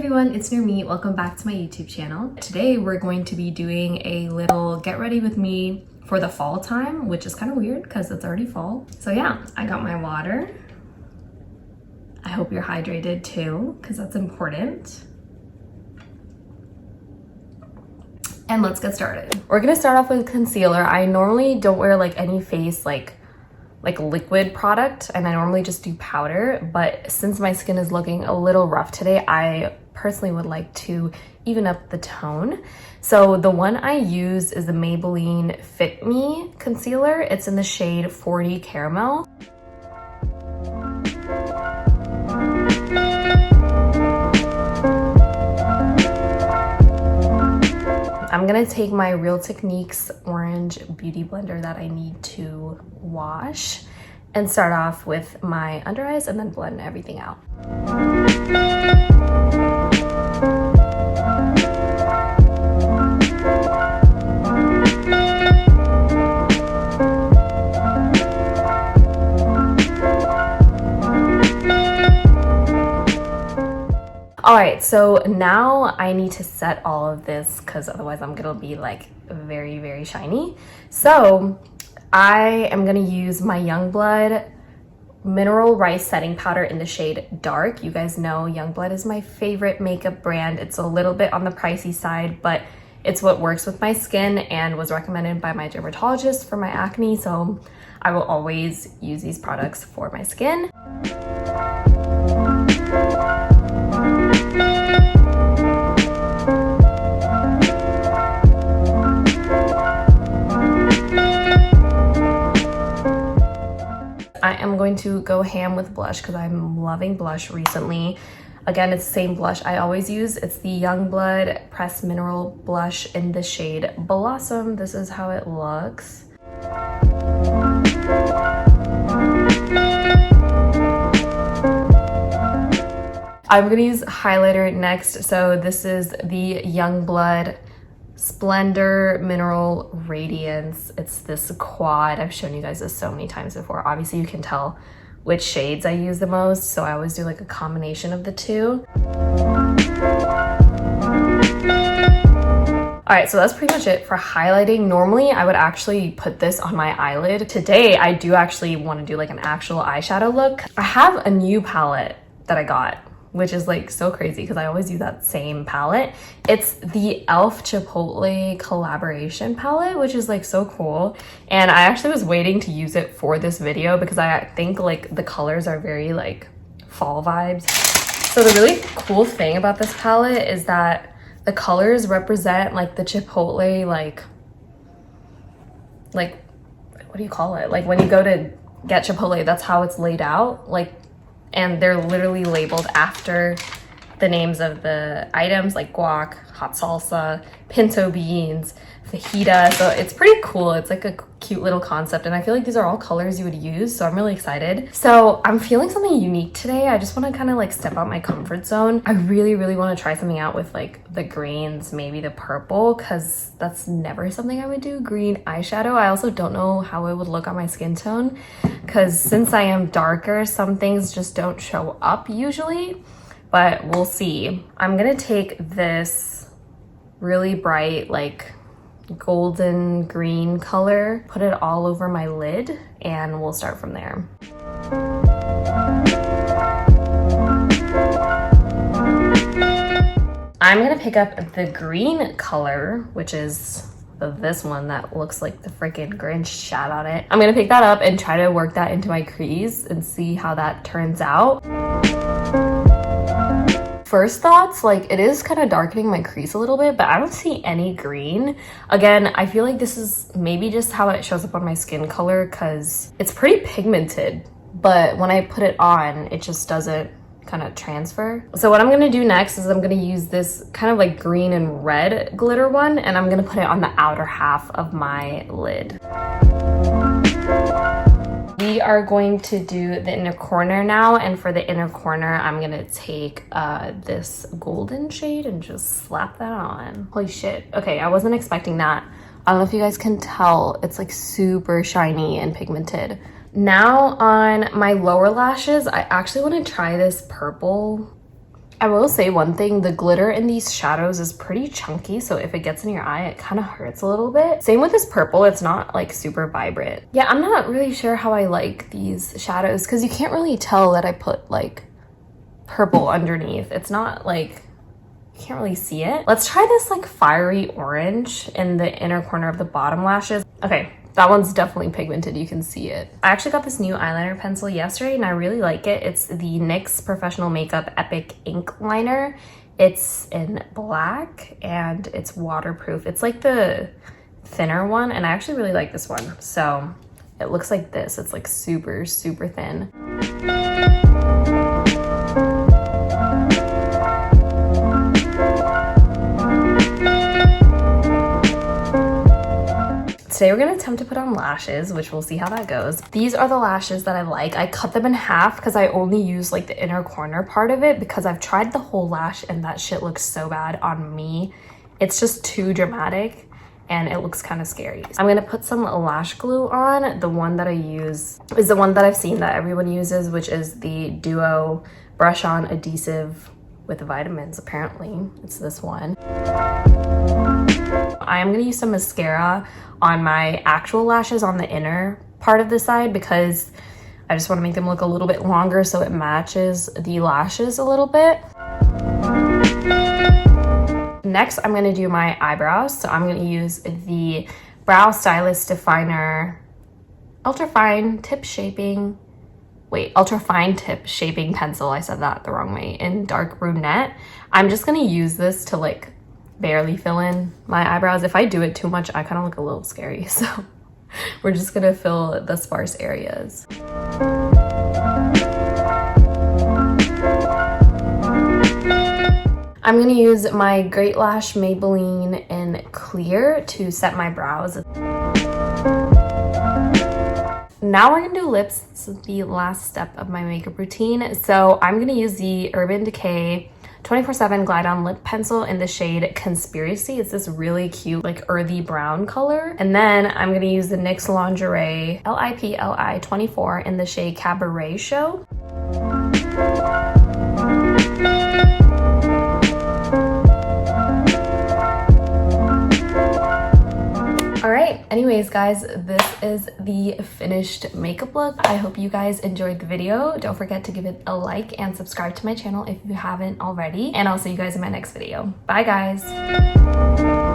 everyone, it's Nurmeet. Welcome back to my YouTube channel. Today we're going to be doing a little get ready with me for the fall time, which is kind of weird because it's already fall. So yeah, I got my water. I hope you're hydrated too, because that's important. And let's get started. We're gonna start off with concealer. I normally don't wear like any face like liquid product, and I normally just do powder, but since my skin is looking a little rough today, I personally would like to even up the tone. So the one I use is the Maybelline Fit Me concealer. It's in the shade 40 Caramel. I'm gonna take my Real Techniques orange beauty blender that I need to wash and start off with my under eyes and then blend everything out. All right, so now I need to set all of this because otherwise I'm gonna be like very, very shiny. So I am gonna use my Youngblood Mineral Rice Setting Powder in the shade Dark. You guys know Youngblood is my favorite makeup brand. It's a little bit on the pricey side, but it's what works with my skin and was recommended by my dermatologist for my acne. So I will always use these products for my skin. I am going to go ham with blush because I'm loving blush recently. Again, it's the same blush I always use. It's the Youngblood Pressed Mineral Blush in the shade Blossom. This is how it looks. I'm gonna use highlighter next. So this is the Youngblood Splendor Mineral Radiance. It's this quad. I've shown you guys this so many times before. Obviously you can tell which shades I use the most, so I always do like a combination of the two. All right, so that's pretty much it for highlighting. Normally I would actually put this on my eyelid. Today I do actually want to do like an actual eyeshadow look. I have a new palette that I got, which is like so crazy because I always use that same palette. It's the e.l.f. Chipotle collaboration palette, which is like so cool. And I actually was waiting to use it for this video because I think like the colors are very like fall vibes. So the really cool thing about this palette is that the colors represent like the Chipotle, like what do you call it? Like when you go to get Chipotle, that's how it's laid out. Like, and they're literally labeled after the names of the items like guac, hot salsa, pinto beans, fajita. So it's pretty cool. It's like a cute little concept. And I feel like these are all colors you would use. So I'm really excited. So I'm feeling something unique today. I just want to kind of like step out my comfort zone. I really, really want to try something out with like the greens, maybe the purple, because that's never something I would do. Green eyeshadow. I also don't know how it would look on my skin tone because since I am darker, some things just don't show up usually, but we'll see. I'm gonna take this really bright like golden green color, put it all over my lid, and we'll start from there. I'm gonna pick up the green color, which is this one that looks like the freaking Grinch shat on it. I'm gonna pick that up and try to work that into my crease and see how that turns out. First thoughts, like it is kind of darkening my crease a little bit, but I don't see any green. Again, I feel like this is maybe just how it shows up on my skin color because it's pretty pigmented, but when I put it on, it just doesn't kind of transfer. So what I'm gonna do next is I'm gonna use this kind of like green and red glitter one, and I'm gonna put it on the outer half of my lid. We are going to do the inner corner now, and for the inner corner, I'm gonna take this golden shade and just slap that on. Holy shit. Okay, I wasn't expecting that. I don't know if you guys can tell, it's like super shiny and pigmented. Now on my lower lashes, I actually want to try this purple I will say one thing, the glitter in these shadows is pretty chunky, so if it gets in your eye, it kind of hurts a little bit. Same with this purple, it's not like super vibrant. Yeah, I'm not really sure how I like these shadows because you can't really tell that I put like purple underneath. It's not like, you can't really see it. Let's try this like fiery orange in the inner corner of the bottom lashes. Okay. That one's definitely pigmented, you can see it. I actually got this new eyeliner pencil yesterday and I really like it. It's the NYX Professional Makeup Epic Ink Liner. It's in black and it's waterproof. It's like the thinner one and I actually really like this one. So it looks like this. It's like super, super thin. Today we're gonna attempt to put on lashes, which we'll see how that goes. These are the lashes that I like. I cut them in half because I only use like the inner corner part of it because I've tried the whole lash and that shit looks so bad on me. It's just too dramatic and it looks kind of scary. I'm gonna put some lash glue on. The one that I use is the one that I've seen that everyone uses, which is the Duo Brush On Adhesive with vitamins, apparently. It's this one. I am gonna use some mascara on my actual lashes on the inner part of the side because I just want to make them look a little bit longer so it matches the lashes a little bit. Next, I'm going to do my eyebrows. So I'm going to use the Brow Stylist Definer ultra fine tip shaping pencil. I said that the wrong way, in dark brunette. I'm just going to use this to like barely fill in my eyebrows. If I do it too much, I kind of look a little scary. So we're just gonna fill the sparse areas. I'm gonna use my Great Lash Maybelline in Clear to set my brows. Now we're gonna do lips. This is the last step of my makeup routine. So I'm gonna use the Urban Decay 24/7 Glide On Lip Pencil in the shade Conspiracy. It's this really cute, like earthy brown color. And then I'm gonna use the NYX Lingerie LIP 24 in the shade Cabaret Show. Alright, anyways guys, this is the finished makeup look. I hope you guys enjoyed the video. Don't forget to give it a like and subscribe to my channel if you haven't already. And I'll see you guys in my next video. Bye guys!